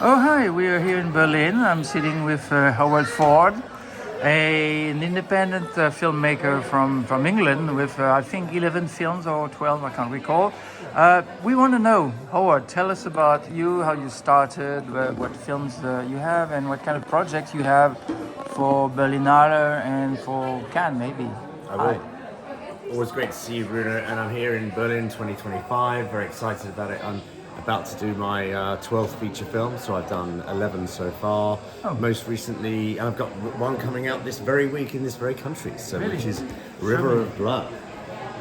Oh, hi, we are here in Berlin. I'm sitting with Howard Ford, an independent filmmaker from England with, I think, 11 films or 12, I can't recall. We want to know, Howard, tell us about you, how you started, what films you have, and what kind of projects you have for Berlinale and for Cannes, maybe. I Hi. will. Always great to see you, Bruno. And I'm here in Berlin 2025. Very excited about it. I'm about to do my 12th feature film, so I've done 11 so far. Oh. Most recently, and I've got one coming out this very week in this very country, so Really? which is River of Blood,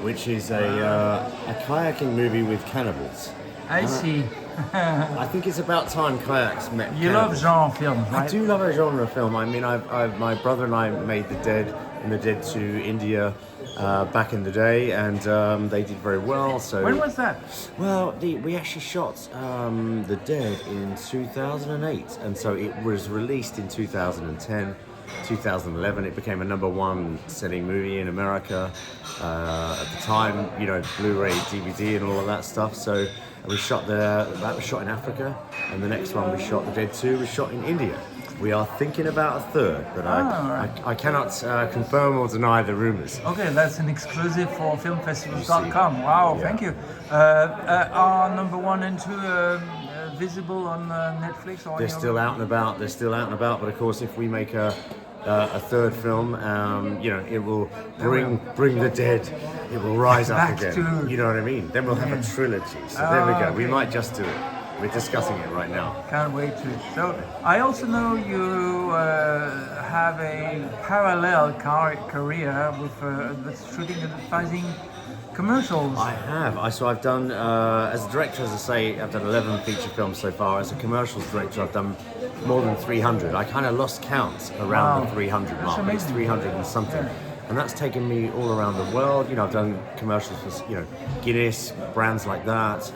which is a kayaking movie with cannibals. I see. I think it's about time kayaks met You love cannibals. genre films, right? I do love a genre film. I mean, my brother and I made The Dead and The Dead to India back in the day, and they did very well. So When was that? well, we actually shot The Dead in 2008, and so it was released in 2010. 2011, it became a #1 selling movie in America. At the time, you know, Blu-ray, DVD, and all of that stuff. So we shot that was shot in Africa, and the next one we shot, The Dead 2, was shot in India. We are thinking about a third, but I cannot confirm or deny the rumors. Okay, that's an exclusive for filmfestivals.com. Wow, Yeah. thank you. Are #1 and 2 visible on Netflix? Or They're still out and about. They're still out and about. But of course, if we make a third film, you know, it will bring the dead. It will rise up Back again. to- You know what I mean? Then we'll have a trilogy. So there we go. We might just do it. We're discussing it right now. Can't wait to. So I also know you have a parallel career with shooting and advertising commercials. I have. So I've done, as a director, as I say, I've done 11 feature films so far. As a commercials director, I've done more than 300. I kind of lost count around the 300 That's mark. It's amazing. 300 and something. Yeah. And that's taken me all around the world. You know, I've done commercials for, you know, Guinness, brands like that.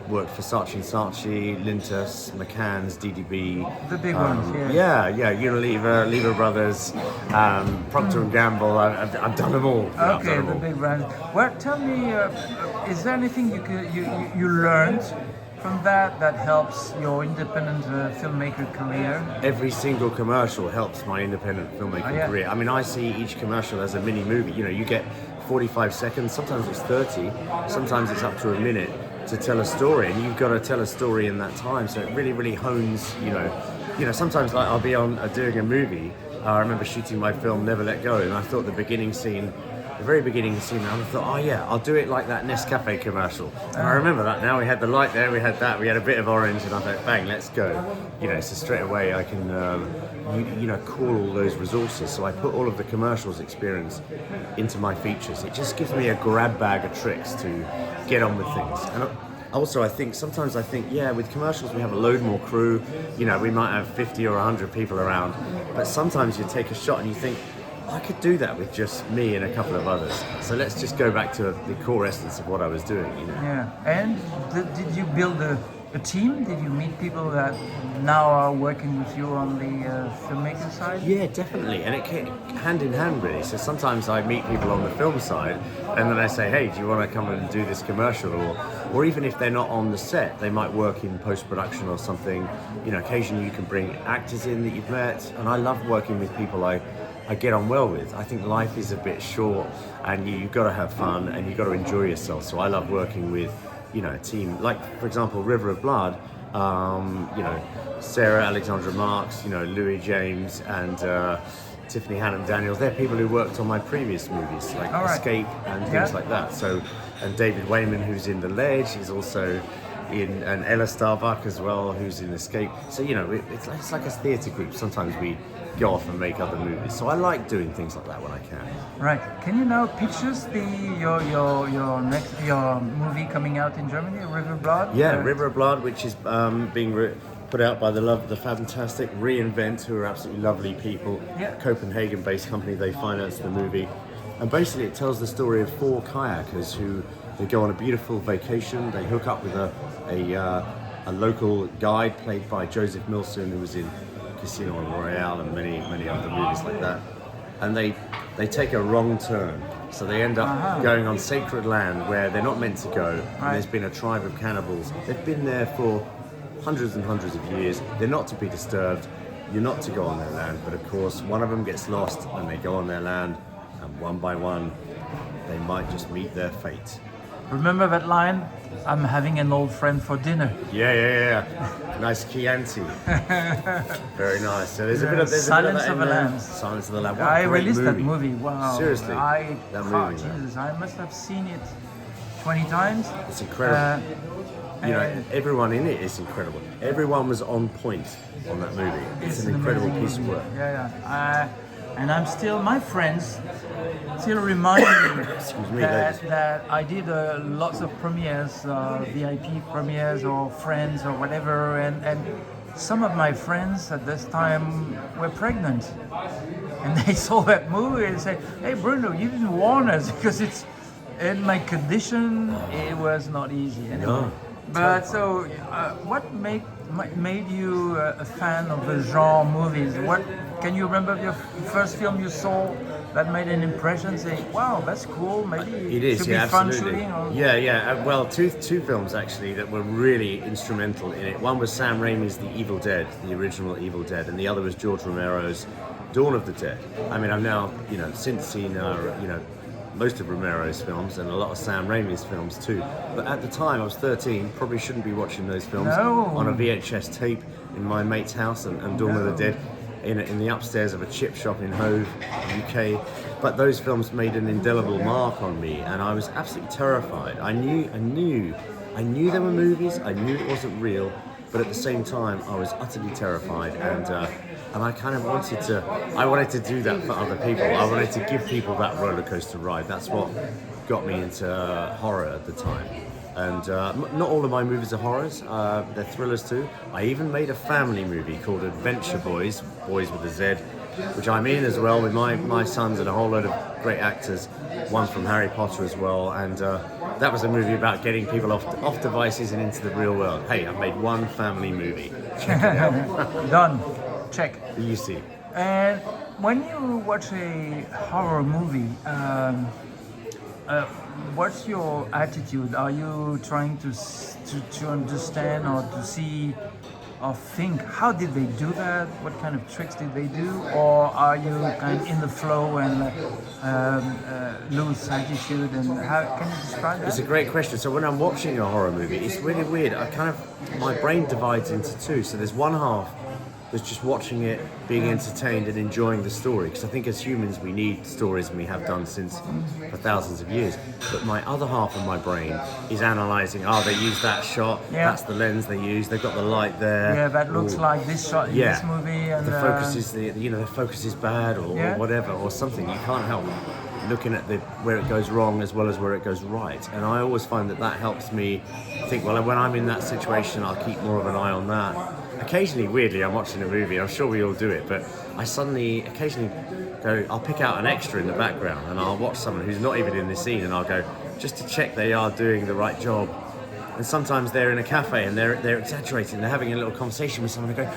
Worked for Saatchi & Saatchi, Lintus, McCann's, DDB. The big ones, yeah. Yeah, Unilever, Lever Brothers, Procter & Gamble. I've done them all. I've Okay, done them the all. big brands. Well, tell me, is there anything you learned from that helps your independent filmmaker career? Every single commercial helps my independent filmmaking yeah. career. I mean, I see each commercial as a mini movie. You know, you get 45 seconds, sometimes it's 30, sometimes it's up to a minute to tell a story, and you've got to tell a story in that time. So it really hones, you know, sometimes like I'll be on doing a movie. I remember shooting my film Never Let Go, and I thought the very beginning scene, I thought, oh yeah, I'll do it like that Nescafe commercial. And I remember that now. We had the light there, we had that, we had a bit of orange, and I thought, bang, let's go. You know, so straight away I can, you know, call all those resources. So I put all of the commercials experience into my features. It just gives me a grab bag of tricks to get on with things. And also, sometimes I think, yeah, with commercials we have a load more crew. You know, we might have 50 or 100 people around, but sometimes you take a shot and you think, I could do that with just me and a couple of others. So let's just go back to the core essence of what I was doing, you know. Yeah, and did you build a team? Did you meet people that now are working with you on the filmmaker side? Yeah, definitely, and it came hand in hand really. So sometimes I meet people on the film side, and then I say, "Hey, do you want to come and do this commercial?" Or even if they're not on the set, they might work in post production or something. You know, occasionally you can bring actors in that you've met, and I love working with people I get on well with. I think life is a bit short, and you've got to have fun and you've got to enjoy yourself. So I love working with, you know, a team. Like, for example, River of Blood, you know, Sarah Alexandra Marks, you know, Louis James, and Tiffany Hannum Daniels. They're people who worked on my previous movies, like Escape and things like that. So, and David Wayman, who's in The Ledge, he's also in, and Ella Starbuck as well, who's in Escape. So, you know, it's like a theatre group. Sometimes we go off and make other movies. So I like doing things like that when I can. Right. Can you now picture your movie coming out in Germany, River of Blood? Yeah, River of Blood, which is being put out by the fantastic Reinvent, who are absolutely lovely people. Yeah. Copenhagen-based company. They financed the movie, and basically it tells the story of 4 kayakers who they go on a beautiful vacation. They hook up with a local guide played by Joseph Milson, who was in Casino Royale and many other movies like that, and they take a wrong turn, so they end up going on sacred land where they're not meant to go. And there's been a tribe of cannibals. They've been there for hundreds and hundreds of years. They're not to be disturbed. You're not to go on their land. But of course, one of them gets lost and they go on their land, and one by one, they might just meet their fate. Remember that line? I'm having an old friend for dinner. Yeah. Nice Chianti. Very nice. So there's a bit of Silence of the Lambs. Silence of the Lambs. What a I great released that movie. Wow. Seriously. That movie. Jesus, I must have seen it 20 times. It's incredible. Everyone in it is incredible. Everyone was on point on that movie. It's an incredible piece of work. Yeah. And my friends still remind me that I did lots of premieres, VIP premieres or Friends or whatever, and some of my friends at this time were pregnant. And they saw that movie and said, "Hey Bruno, you didn't warn us," because it's in my condition, it was not easy. Anyway. No. But so, what made you a fan of the genre movies? What can you remember your first film you saw that made an impression? Say, wow, that's cool. Maybe it should be fun shooting. Or... Well, two films actually that were really instrumental in it. One was Sam Raimi's The Evil Dead, the original Evil Dead, and the other was George Romero's Dawn of the Dead. I mean, I've now since seen most of Romero's films and a lot of Sam Raimi's films too. But at the time, I was 13, probably shouldn't be watching those films on a VHS tape in my mate's house and Dawn of the Dead in the upstairs of a chip shop in Hove, UK. But those films made an indelible mark on me, and I was absolutely terrified. I knew they were movies, I knew it wasn't real, but at the same time, I was utterly terrified, and I kind of wanted to do that for other people. I wanted to give people that roller coaster ride. That's what got me into horror at the time. And not all of my movies are horrors, they're thrillers too. I even made a family movie called Adventure Boyz, Boys with a Z, which I'm in as well with my sons and a whole load of great actors, one from Harry Potter as well. And that was a movie about getting people off devices and into the real world. Hey, I've made one family movie. Check it out. Done. Check. You see. And when you watch a horror movie, what's your attitude? Are you trying to understand or to see or think, how did they do that? What kind of tricks did they do? Or are you kind of in the flow and loose attitude? And how can you describe that? It's a great question. So when I'm watching a horror movie, it's really weird. My brain divides into two. So there's one half that's just watching it, being entertained and enjoying the story. Because I think as humans we need stories, and we have done since for thousands of years. But my other half of my brain is analysing, they used that shot, that's the lens they used, they've got the light there. Yeah, that looks like this shot in this movie. And the focus is the focus is bad or whatever, or something. You can't help looking at where it goes wrong as well as where it goes right. And I always find that helps me think, well, when I'm in that situation, I'll keep more of an eye on that. Occasionally, weirdly, I'm watching a movie, I'm sure we all do it, but I occasionally go, I'll pick out an extra in the background and I'll watch someone who's not even in the scene, and I'll go, just to check they are doing the right job. And sometimes they're in a cafe and they're exaggerating, they're having a little conversation with someone, and they go,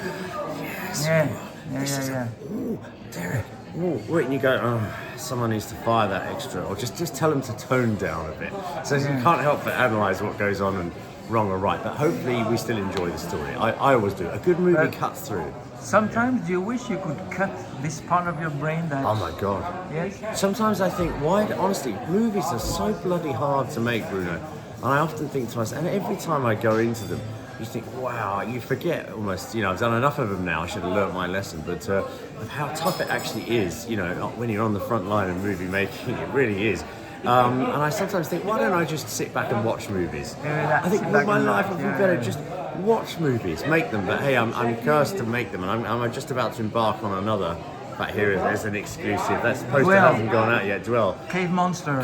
yes, ooh, Derek. Ooh, wait, and you go, someone needs to fire that extra, or just tell them to tone down a bit. So you can't help but analyse what goes on and wrong or right, but hopefully we still enjoy the story. I always do. A good movie cuts through. Sometimes do you wish you could cut this part of your brain that... Oh my God. Yes? Sometimes I think, honestly, movies are so bloody hard to make, Bruno. And I often think to myself, and every time I go into them, you think, wow, you forget almost, I've done enough of them now, I should have learnt my lesson, but of how tough it actually is, when you're on the front line of movie making, it really is. And I sometimes think, why don't I just sit back and watch movies? I think all my life would be better just watch movies, make them. But hey, I'm cursed to make them, and I'm just about to embark on another. But here is an exclusive. That's supposed to hasn't gone out yet. Dwell. Cave Monster.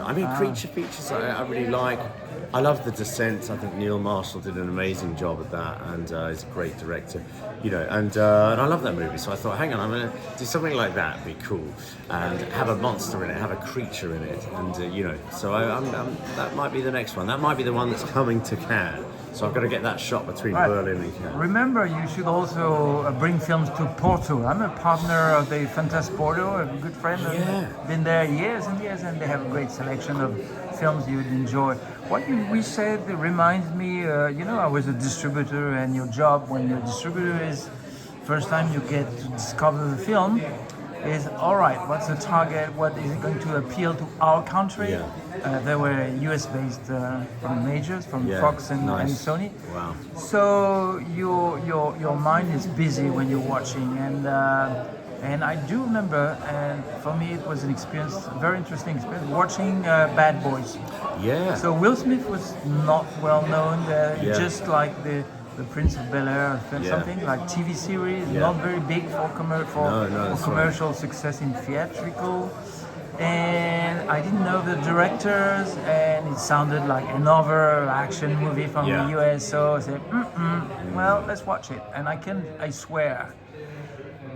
I mean, creature features I really like. I love The Descent. I think Neil Marshall did an amazing job at that, and he's a great director, and I love that movie. So I thought, hang on, I'm going to do something like that, be cool, and have a monster in it, have a creature in it, and so that might be the next one. That might be the one that's coming to Cannes. So I've got to get that shot between Berlin and Cannes. Remember, you should also bring films to Porto. I'm a partner of the Fantasporto, a good friend. I've been there years and years, and they have a great selection of films you'd enjoy. What we said reminds me, I was a distributor, and your job when you're a distributor is first time you get to discover the film is all right. What's the target? What is it going to appeal to our country? Yeah. They were US based from majors, from Fox and Sony. Wow. So your mind is busy when you're watching, and I do remember, and for me it was an experience, a very interesting experience, watching Bad Boys. Yeah. So Will Smith was not well known, just like the Prince of Bel-Air, something like TV series, not very big for commercial success in theatrical. And I didn't know the directors, and it sounded like another action movie from the US. So I said, well, let's watch it. And I swear,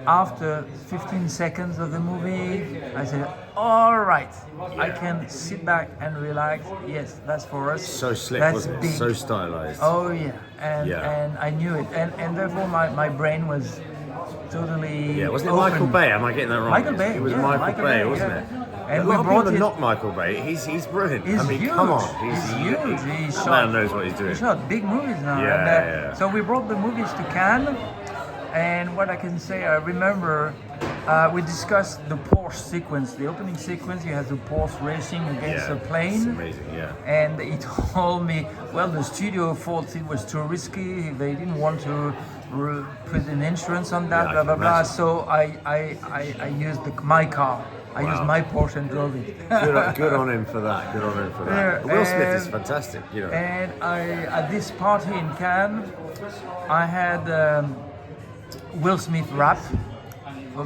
after 15 seconds of the movie, I said, all right, I can sit back and relax. Yes, that's for us. So slick, that's wasn't it? big. So stylized. Oh yeah, and I knew it, and therefore my brain was totally Wasn't it open. Michael Bay? Am I getting that wrong? Michael Bay. It was yeah, Michael Bay, wasn't it? And a we lot of brought people it. knock Michael Bay. He's brilliant. He's I mean, huge. come on. He's huge. He That shot, man knows what he's doing. He shot big movies now. Yeah, and, So we brought the movies to Cannes, and what I can say, I remember we discussed the Porsche sequence, the opening sequence. You have the Porsche racing against a plane. It's amazing, And he told me, well, the studio thought it was too risky. They didn't want to put an insurance on that, blah, blah, blah. Imagine. So I used my car. I used my Porsche and drove it. Good on him for that. Good on him for that. Yeah, Will Smith is fantastic, And at this party in Cannes, I had Will Smith rap.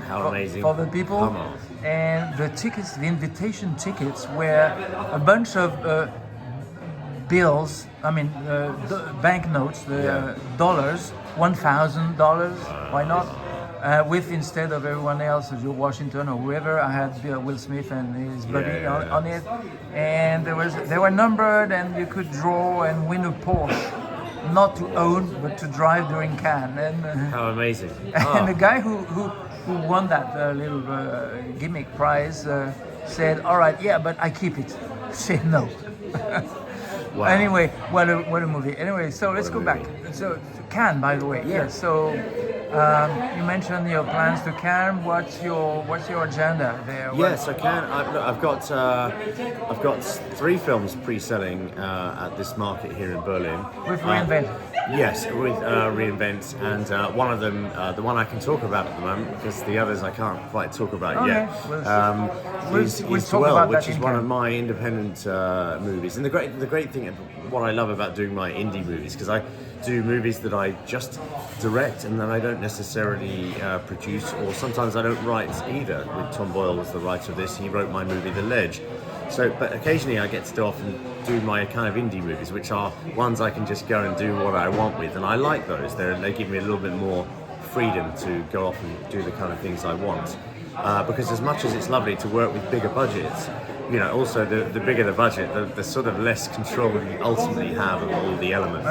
How amazing. For the people. Come on. And the tickets, the invitation tickets, were a bunch of bills, banknotes, dollars, $1,000, why not? With, instead of everyone else, Washington or whoever, I had Will Smith and his buddy on it. And they were numbered, and you could draw and win a Porsche. Not to own, but to drive during Cannes. And, How amazing. and the guy who won that little gimmick prize said, all right, but I keep it. I said no. Wow. Anyway, what a movie. Anyway, so let's go back. So Cannes, by the way. Yeah. So you mentioned your plans to Cannes. What's your agenda there? So Cannes. I've got 3 films pre-selling at this market here in Berlin. With Reinvent. Yes, with Reinvent, and one of them, the one I can talk about at the moment, because the others I can't quite talk about yet. Is talk Dwell, about which that is in one Cannes. of my independent movies. And the great thing, what I love about doing my indie movies, because I do movies that I just direct and then I don't necessarily produce, or sometimes I don't write either. With Tom Boyle was the writer of this. He wrote my movie The Ledge. So, but occasionally I get to often do my kind of indie movies, which are ones I can just go and do what I want with, and I like those. They give me a little bit more freedom to go off and do the kind of things I want. Because as much as it's lovely to work with bigger budgets, also the bigger the budget, the sort of less control you ultimately have of all the elements.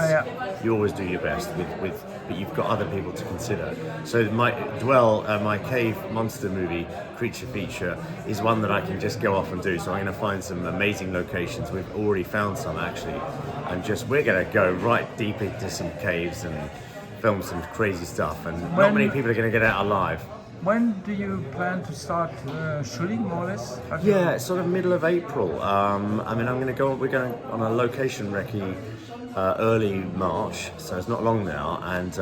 You always do your best but you've got other people to consider. So my Dwell, my cave monster movie, creature feature, is one that I can just go off and do. So I'm going to find some amazing locations. We've already found some actually, and we're going to go right deep into some caves and film some crazy stuff. And not many people are going to get out alive. When do you plan to start shooting, more or less? Sort of middle of April. We're going on a location recce early March, so it's not long now, and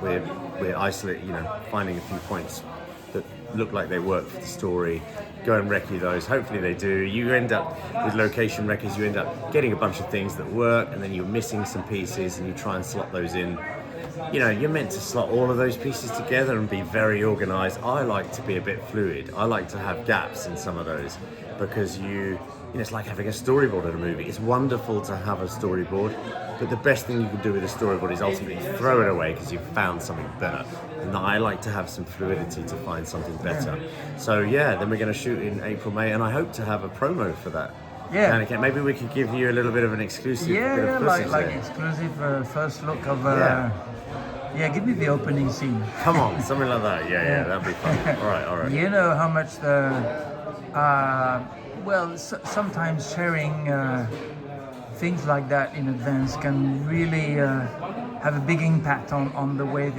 we're isolating, finding a few points that look like they work for the story. Go and recce those. Hopefully they do. You end up with location recces. You end up getting a bunch of things that work, and then you're missing some pieces, and you try and slot those in. You're meant to slot all of those pieces together and be very organised. I like to be a bit fluid. I like to have gaps in some of those, because it's like having a storyboard in a movie. It's wonderful to have a storyboard, but the best thing you can do with a storyboard is ultimately throw it away because you've found something better. And I like to have some fluidity to find something better. So then we're going to shoot in April, May, and I hope to have a promo for that. And maybe we could give you a little bit of an exclusive bit of footage like there. exclusive first look of. Give me the opening scene. Come on, something like that. Yeah, that'd be fun. All right. You know how much sometimes sharing things like that in advance can really have a big impact on the way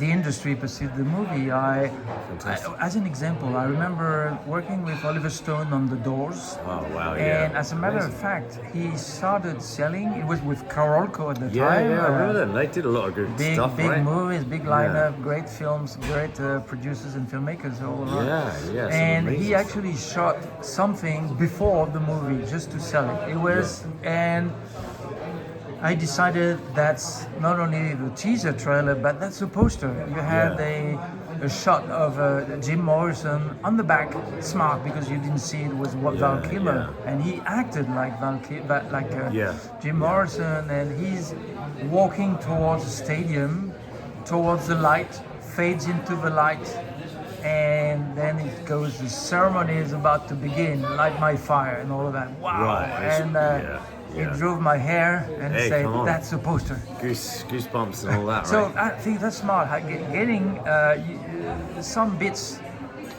the industry perceives the movie. As an example, I remember working with Oliver Stone on The Doors. Oh wow! And Yeah. as a matter of fact, he started selling. It was with Carolco at the Yeah, time. yeah, I remember them. They did a lot of good Big, stuff, big right? movies, big lineup, great films, great producers and filmmakers all around. Yeah, some And amazing he actually shot something before the movie just to sell it. It was, and I decided that's not only the teaser trailer, but that's the poster. You had a shot of Jim Morrison on the back, smart because you didn't see it was Val Kilmer, and he acted like Jim Morrison, and he's walking towards the stadium, towards the light, fades into the light, and then it goes. The ceremony is about to begin, light my fire, and all of that. Wow! Right. And it drove my hair and Hey, said, come on. "That's a poster." Goosebumps and all that, So right? I think that's smart. Getting some bits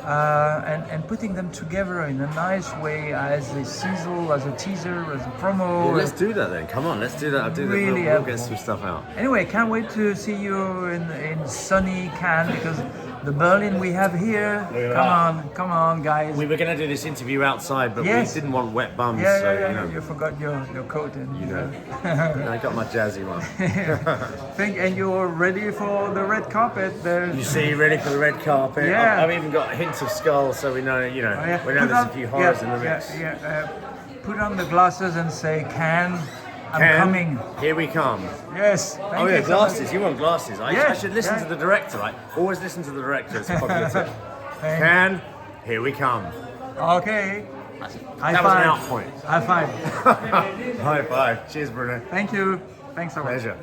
and putting them together in a nice way as a sizzle, as a teaser, as a promo. Yeah, let's do that then. Come on, let's do that. I'll do Really that. We'll get helpful. some stuff out. Anyway, can't wait to see you in sunny Cannes, because the Berlin we have here. Come on, guys. We were going to do this interview outside, but Yes. we didn't want wet bums. Yeah, so, yeah. you know. You forgot your coat and You know. I got my jazzy one. and you're ready for the red carpet. You see, ready for the red carpet? Yeah. I've even got hints of skull, so we know, we know Put there's on- a few horrors in the mix. Put on the glasses and say, "Can I'm Ken, coming." Here we come. Yes. Oh Thank yeah, you so glasses. much. You want glasses? I Yeah, should listen yeah. to the director. Right? Always listen to the director. It's a popular tip. Thank- Ken, here we come. Okay. High That was an five. out point. High five. High five. Cheers, Bruno. Thank you. Thanks so much. Pleasure.